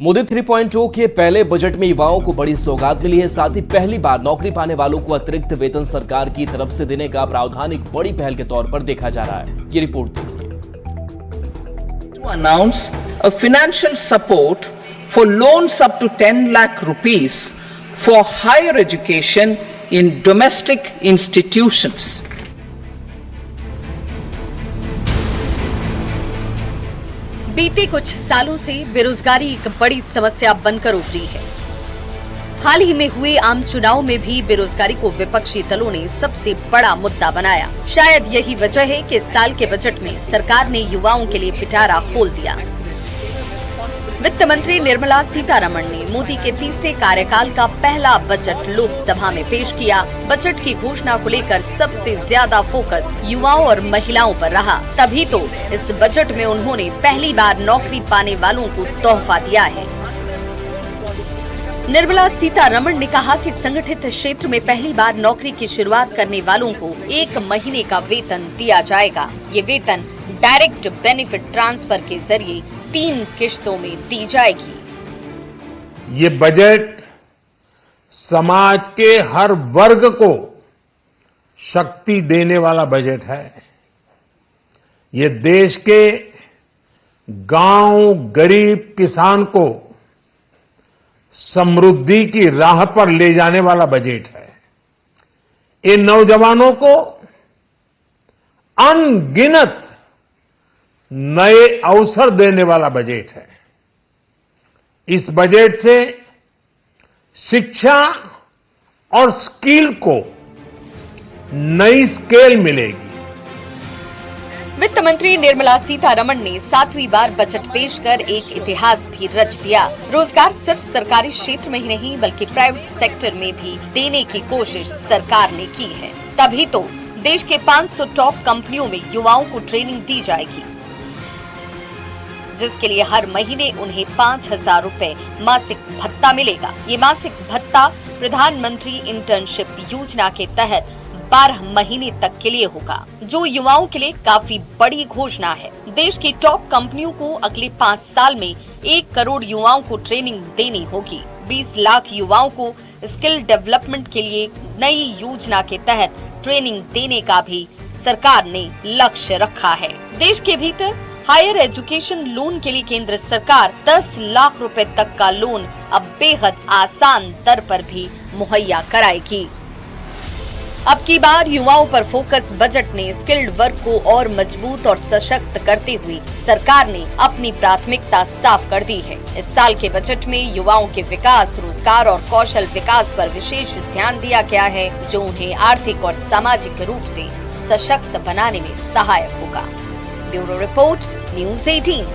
मोदी 3.0 के पहले बजट में युवाओं को बड़ी सौगात मिली है। साथ ही पहली बार नौकरी पाने वालों को अतिरिक्त वेतन सरकार की तरफ से देने का प्रावधान एक बड़ी पहल के तौर पर देखा जा रहा है। ये रिपोर्ट देखिए। To announce a financial support for loans up to 10 lakh rupees for higher education in domestic institutions. बीते कुछ सालों से बेरोजगारी एक बड़ी समस्या बनकर उभरी है। हाल ही में हुए आम चुनाव में भी बेरोजगारी को विपक्षी दलों ने सबसे बड़ा मुद्दा बनाया। शायद यही वजह है कि इस साल के बजट में सरकार ने युवाओं के लिए पिटारा खोल दिया। वित्त मंत्री निर्मला सीतारमण ने मोदी के तीसरे कार्यकाल का पहला बजट लोकसभा में पेश किया। बजट की घोषणा को लेकर सबसे ज्यादा फोकस युवाओं और महिलाओं पर रहा। तभी तो इस बजट में उन्होंने पहली बार नौकरी पाने वालों को तोहफा दिया है। निर्मला सीतारमण ने कहा कि संगठित क्षेत्र में पहली बार नौकरी की शुरुआत करने वालों को 1 महीने का वेतन दिया जाएगा। ये वेतन डायरेक्ट बेनिफिट ट्रांसफर के जरिए 3 किश्तों में दी जाएगी। ये बजट समाज के हर वर्ग को शक्ति देने वाला बजट है। ये देश के गांव गरीब किसान को समृद्धि की राह पर ले जाने वाला बजट है। ये नौजवानों को अनगिनत नए अवसर देने वाला बजट है। इस बजट से शिक्षा और स्किल को नई स्केल मिलेगी। वित्त मंत्री निर्मला सीतारमण ने 7वीं बार बजट पेश कर एक इतिहास भी रच दिया। रोजगार सिर्फ सरकारी क्षेत्र में ही नहीं बल्कि प्राइवेट सेक्टर में भी देने की कोशिश सरकार ने की है। तभी तो देश के 500 टॉप कंपनियों में युवाओं को ट्रेनिंग दी जाएगी, जिसके लिए हर महीने उन्हें 5,000 रुपए मासिक भत्ता मिलेगा। ये मासिक भत्ता प्रधानमंत्री इंटर्नशिप योजना के तहत 12 महीने तक के लिए होगा, जो युवाओं के लिए काफी बड़ी घोषणा है। देश की टॉप कंपनियों को अगले 5 साल में 1 करोड़ युवाओं को ट्रेनिंग देनी होगी। 20 लाख युवाओं को स्किल डेवलपमेंट के लिए नई योजना के तहत ट्रेनिंग देने का भी सरकार ने लक्ष्य रखा है। देश के भीतर हायर एजुकेशन लोन के लिए केंद्र सरकार 10 लाख रुपए तक का लोन अब बेहद आसान दर पर भी मुहैया कराएगी। अब की बार युवाओं पर फोकस बजट ने स्किल्ड वर्ग को और मजबूत और सशक्त करते हुए सरकार ने अपनी प्राथमिकता साफ कर दी है। इस साल के बजट में युवाओं के विकास, रोजगार और कौशल विकास पर विशेष ध्यान दिया गया है, जो उन्हें आर्थिक और सामाजिक रूप से सशक्त बनाने में सहायक होगा। Bureau report, news 18।